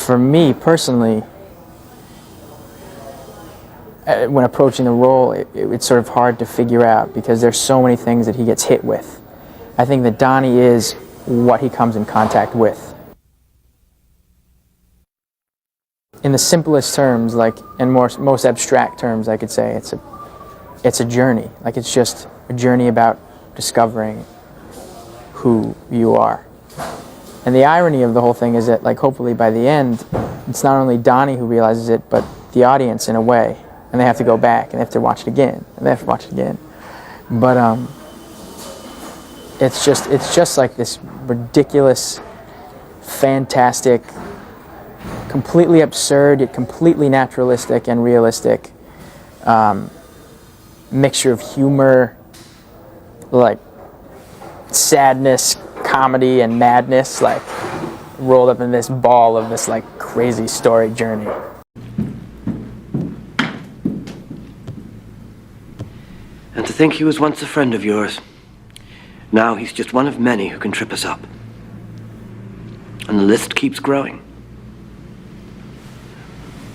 for me personally, when approaching the role, it's sort of hard to figure out because there's so many things that he gets hit with. I think that Donnie is what he comes in contact with. In the simplest terms, and most abstract terms, I could say it's a journey. It's just a journey about discovering who you are. And the irony of the whole thing is that, hopefully by the end, it's not only Donnie who realizes it, but the audience in a way. And they have to go back and they have to watch it again, and they have to watch it again. But it's just like this ridiculous, fantastic, completely absurd yet completely naturalistic and realistic mixture of humor, sadness, comedy, and madness, rolled up in this ball of this crazy story journey. And to think he was once a friend of yours. Now he's just one of many who can trip us up. And the list keeps growing.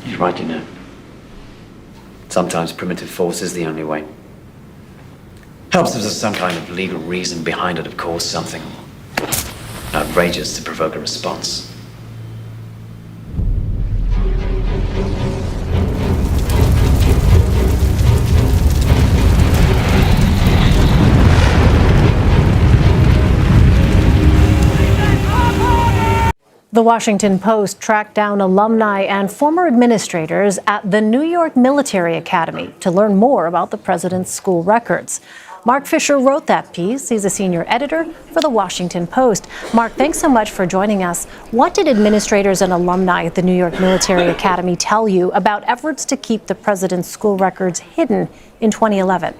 He's right, you know. Sometimes primitive force is the only way. Helps if there's some kind of legal reason behind it, of course, something outrageous to provoke a response. The Washington Post tracked down alumni and former administrators at the New York Military Academy to learn more about the president's school records. Mark Fisher wrote that piece. He's a senior editor for the Washington Post. Mark, thanks so much for joining us. What did administrators and alumni at the New York Military Academy tell you about efforts to keep the president's school records hidden in 2011?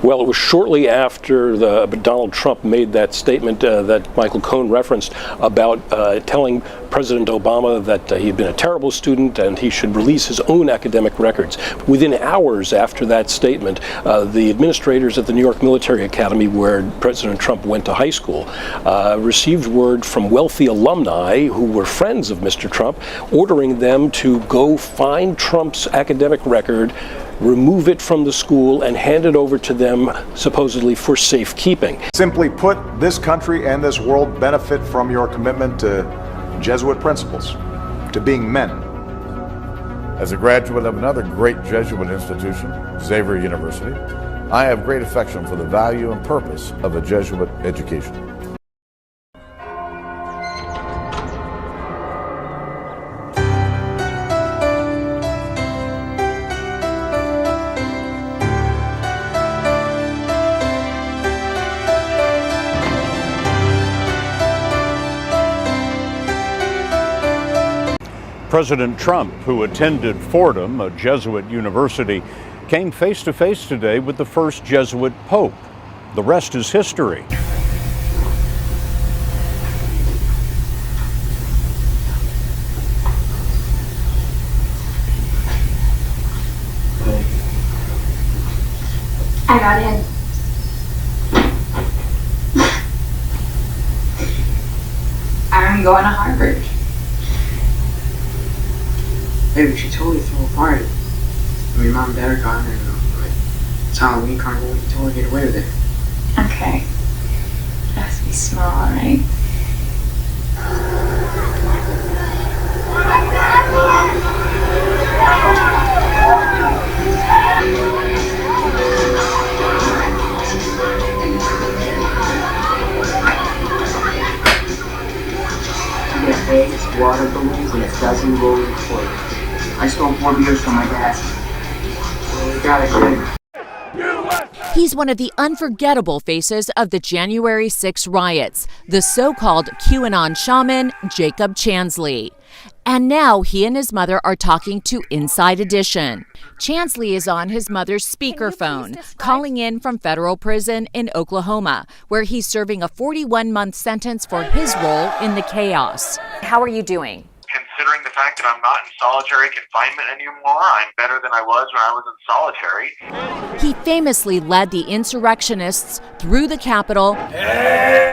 Well, it was shortly after Donald Trump made that statement that Michael Cohen referenced about telling President Obama that he had been a terrible student and he should release his own academic records. Within hours after that statement, the administrators at the New York Military Academy, where President Trump went to high school, received word from wealthy alumni who were friends of Mr. Trump, ordering them to go find Trump's academic record, remove it from the school, and hand it over to them, supposedly for safekeeping. Simply put, this country and this world benefit from your commitment to Jesuit principles, to being men. As a graduate of another great Jesuit institution, Xavier University, I have great affection for the value and purpose of a Jesuit education. President Trump, who attended Fordham, a Jesuit university, came face to face today with the first Jesuit pope. The rest is history. I got in. I'm going to Harvard. Baby, she totally threw a party. I mean, Mom and Dad are gone, and it's Halloween carnival. You can totally get away with it. Okay. It has to be small, right? Get eggs, water balloons, and a dozen rolls of clothes. I stole 4 beers from my dad. Well, we got it good. He's one of the unforgettable faces of the January 6 riots, the so-called QAnon shaman, Jacob Chansley. And now he and his mother are talking to Inside Edition. Chansley is on his mother's speakerphone, calling in from federal prison in Oklahoma, where he's serving a 41-month sentence for his role in the chaos. How are you doing? considering the fact that I'm not in solitary confinement anymore, I'm better than I was when I was in solitary. He famously led the insurrectionists through the Capitol,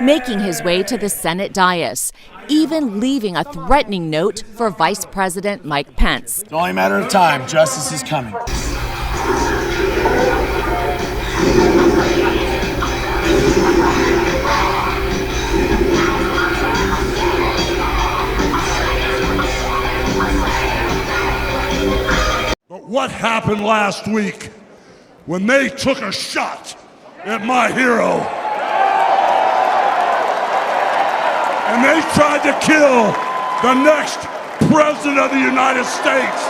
making his way to the Senate dais, even leaving a threatening note for Vice President Mike Pence. It's only a matter of time. Justice is coming. But what happened last week when they took a shot at my hero and they tried to kill the next president of the United States?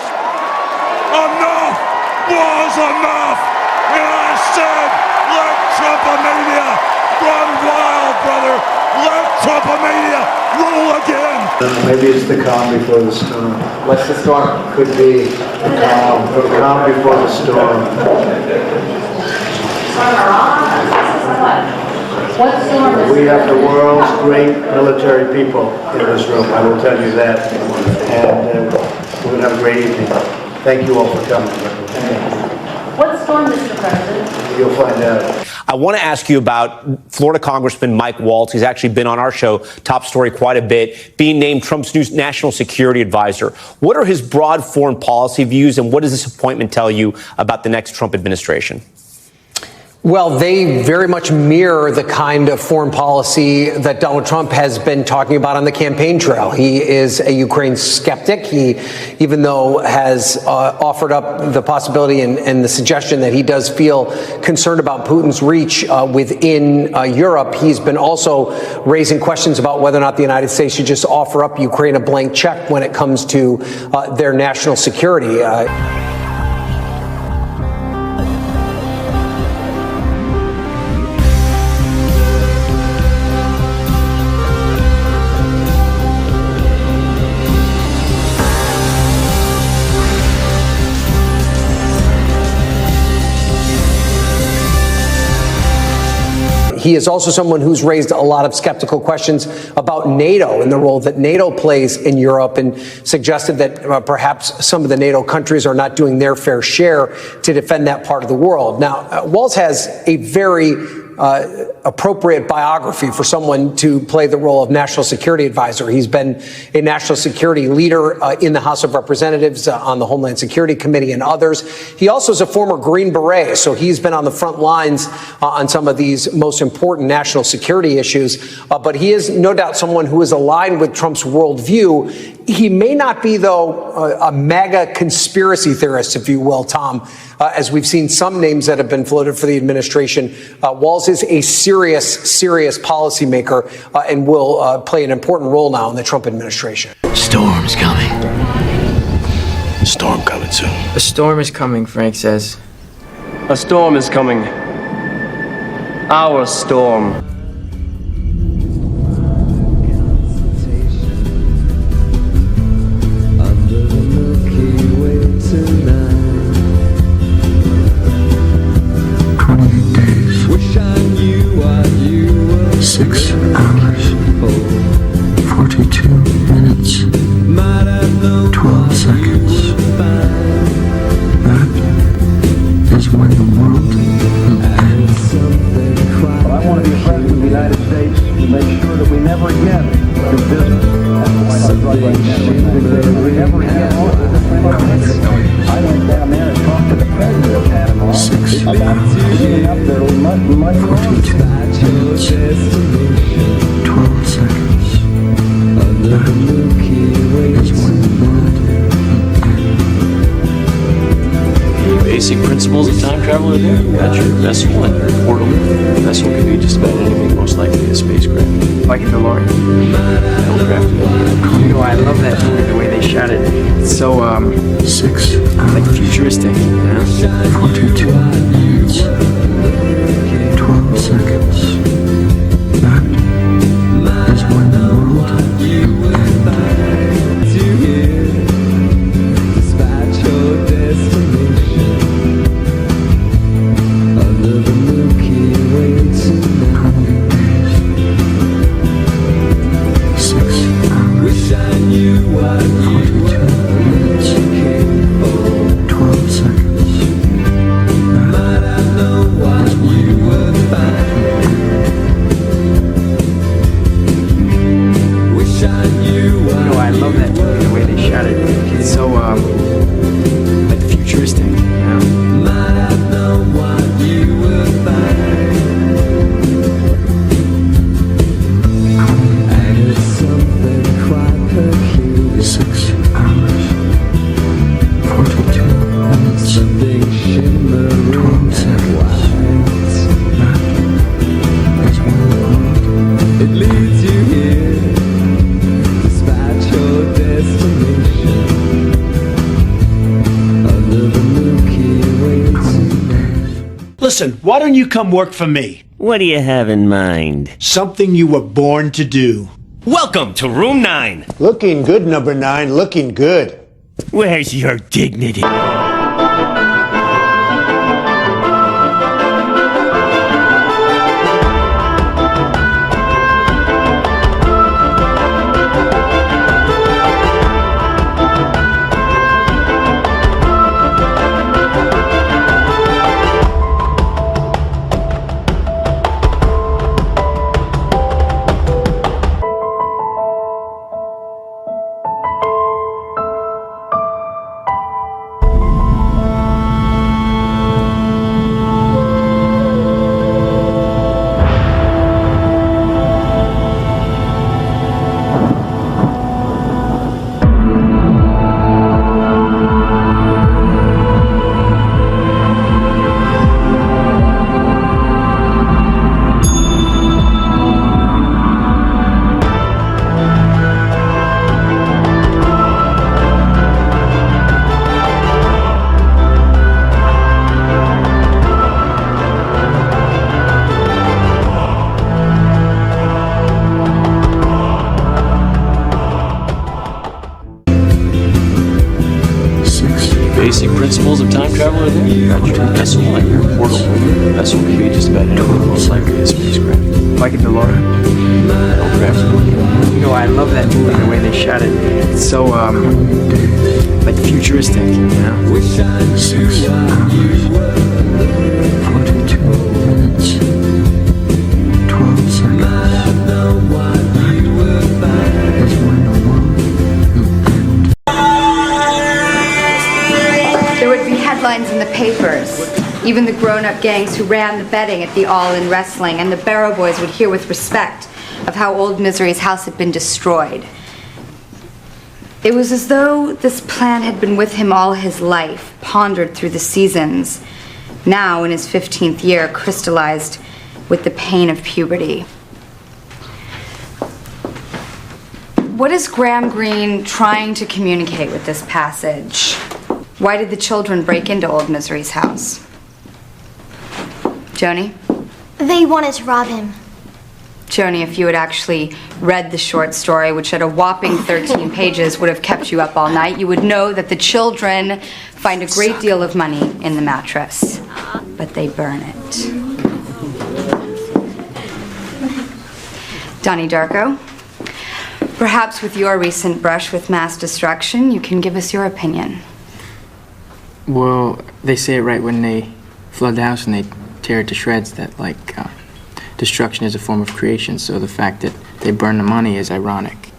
Enough was enough, and I said, let Trumpomania run wild, brother. Let Trumpomania rule again. Maybe it's the calm before the storm. What's the storm? Could be the calm before the storm. What storm is We have the world's great military people in this room, I will tell you that. And we're going to have a great evening. Thank you all for coming. What storm, Mr. President? You'll find out. I want to ask you about Florida Congressman Mike Waltz. He's actually been on our show, Top Story, quite a bit, being named Trump's new national security advisor. What are his broad foreign policy views, and what does this appointment tell you about the next Trump administration? Well, they very much mirror the kind of foreign policy that Donald Trump has been talking about on the campaign trail. He is a Ukraine skeptic. He, even though has offered up the possibility and the suggestion that he does feel concerned about Putin's reach within Europe, he's been also raising questions about whether or not the United States should just offer up Ukraine a blank check when it comes to their national security. He is also someone who's raised a lot of skeptical questions about NATO and the role that NATO plays in Europe, and suggested that perhaps some of the NATO countries are not doing their fair share to defend that part of the world. Now, Waltz has a very appropriate biography for someone to play the role of national security advisor. He's been a national security leader in the House of Representatives, on the Homeland Security Committee and others. He also is a former Green Beret, so he's been on the front lines on some of these most important national security issues. But he is no doubt someone who is aligned with Trump's worldview. He may not be, though, a MAGA conspiracy theorist, if you will, Tom, as we've seen some names that have been floated for the administration. Walz is a serious policymaker and will play an important role now in the Trump administration. Storm's coming. Storm coming soon. A storm is coming, Frank says. A storm is coming. Our storm. Basic principles of time travel are there. You got your vessel and your portal. The vessel can be just about anything, most likely a spacecraft. Like a DeLorean. You know, I love that movie, the way they shot it. It's so, like futuristic, you know? 42 minutes, 12 seconds. That is when the world ended. Wish I knew what you Listen, why don't you come work for me? What do you have in mind? Something you were born to do. Welcome to Room 9. Looking good, number 9, looking good. Where's your dignity? 6 basic principles of time travel are there. Got your vessel and your portal. Vessel can be just about anything, most likely a spacecraft. Like a DeLorean. You know, I love that movie, the way they shot it. It's so, like futuristic, you know? 6 hours, 42 minutes, 12 seconds. Is when the world will end. There would be headlines in the papers. Even the grown-up gangs who ran the betting at the All-In Wrestling and the Barrow Boys would hear with respect of how Old Misery's house had been destroyed. It was as though this plan had been with him all his life, pondered through the seasons, now in his 15th year, crystallized with the pain of puberty. What is Graham Greene trying to communicate with this passage? Why did the children break into Old Misery's house? Joni? They wanted to rob him. Joni, if you had actually read the short story, which at a whopping 13 pages would have kept you up all night, you would know that the children find a great deal of money in the mattress, but they burn it. Donnie Darko, perhaps with your recent brush with mass destruction, you can give us your opinion. Well, they say it right when they flood the house and they tear it to shreds, that like destruction is a form of creation, so the fact that they burn the money is ironic.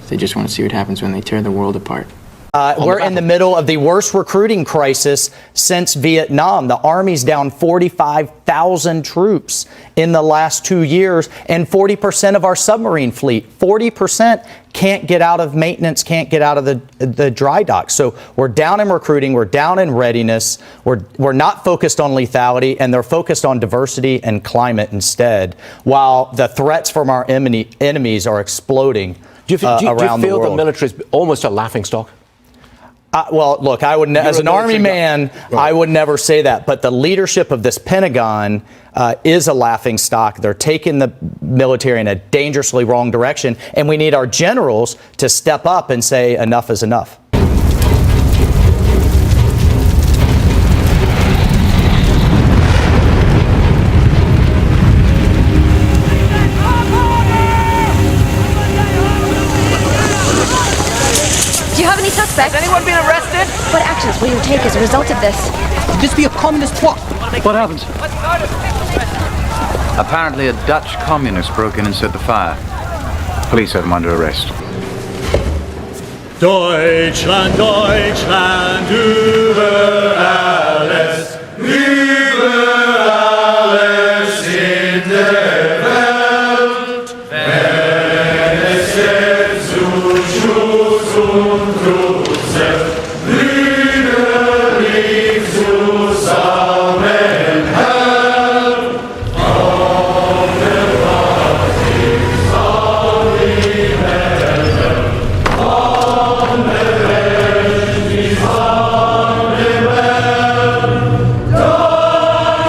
They just want to see what happens when they tear the world apart. We're in the middle of the worst recruiting crisis since Vietnam. The Army's down 45,000 troops in the last 2 years, and 40% of our submarine fleet, 40% can't get out of maintenance, can't get out of the dry dock. So we're down in recruiting, we're down in readiness, we're not focused on lethality, and they're focused on diversity and climate instead, while the threats from our enemies are exploding around the world. Do you feel the military is almost a laughingstock? Well, look, I would, as an Army man, I would never say that. But the leadership of this Pentagon is a laughingstock. They're taking the military in a dangerously wrong direction, and we need our generals to step up and say enough is enough. Do you have any suspects? Has anyone been arrested? What actions will you take as a result of this? Could this be a communist plot? What happened? Apparently a Dutch communist broke in and set the fire. Police have him under arrest. Deutschland, Deutschland, über alles, über alles in der Welt. Wenn es jetzt zu Schuss und Kruse, brüderlich zusammenhält. Auf der Basis soll die Welt, von der Welt die Sonne welt. Deutschland,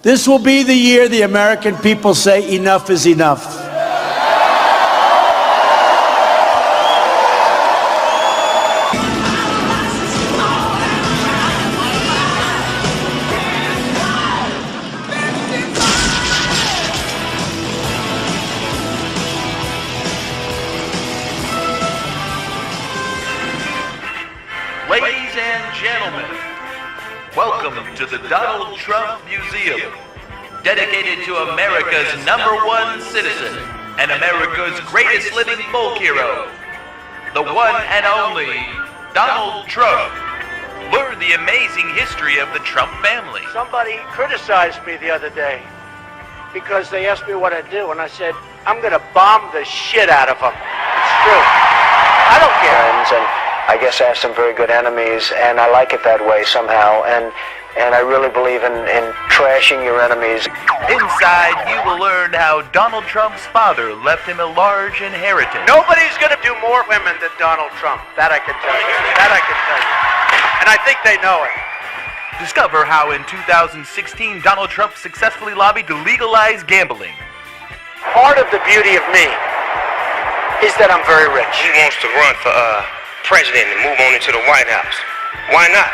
This will be the year the American people say enough is enough. Ladies and gentlemen, welcome to the Donald Trump Museum, dedicated to America's #1 citizen and America's greatest living folk hero, the one and only Donald Trump. Learn the amazing history of the Trump family. Somebody criticized me the other day because they asked me what I do, and I said, I'm going to bomb the shit out of them. It's true. I don't care. And I guess I have some very good enemies, and I like it that way somehow, and I really believe in trashing your enemies. Inside, you will learn how Donald Trump's father left him a large inheritance. Nobody's going to do more women than Donald Trump. That I can tell you. That I can tell you. And I think they know it. Discover how in 2016 Donald Trump successfully lobbied to legalize gambling. Part of the beauty of me is that I'm very rich. He wants to run for president and move on into the White House. Why not?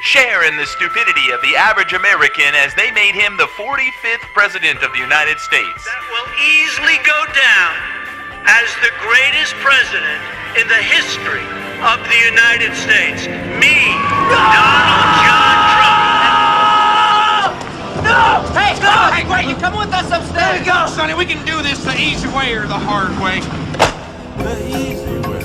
Share in the stupidity of the average American as they made him the 45th president of the United States. That will easily go down as the greatest president in the history of the United States. Me, Donald John Trump. No! Hey, no! Hey, wait, you come with us upstairs? There you go, Sonny. We can do this the easy way or the hard way. The easy way.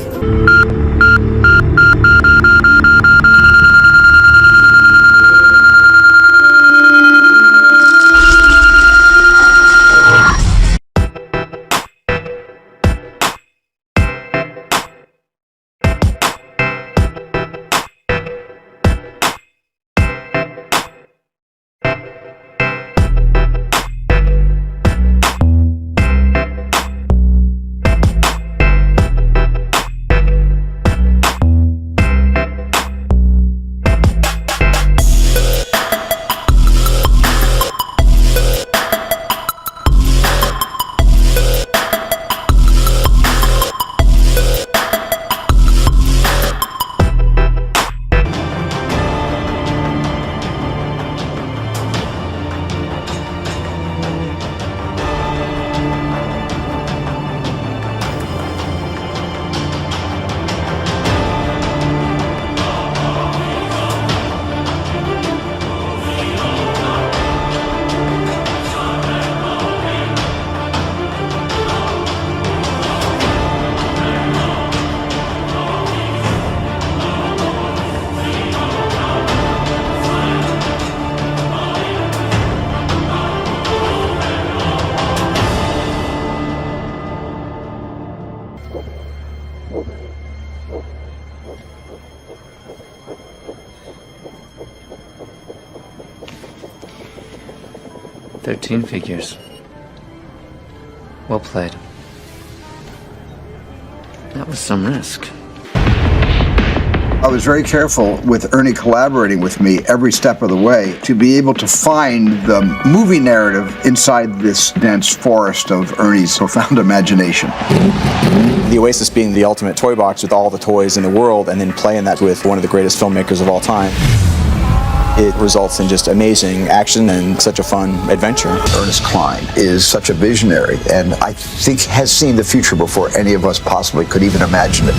$13 figures. Well played. That was some risk. I was very careful with Ernie collaborating with me every step of the way to be able to find the movie narrative inside this dense forest of Ernie's profound imagination. The Oasis being the ultimate toy box with all the toys in the world, and then playing that with one of the greatest filmmakers of all time. It results in just amazing action and such a fun adventure. Ernest Cline is such a visionary, and I think has seen the future before any of us possibly could even imagine it.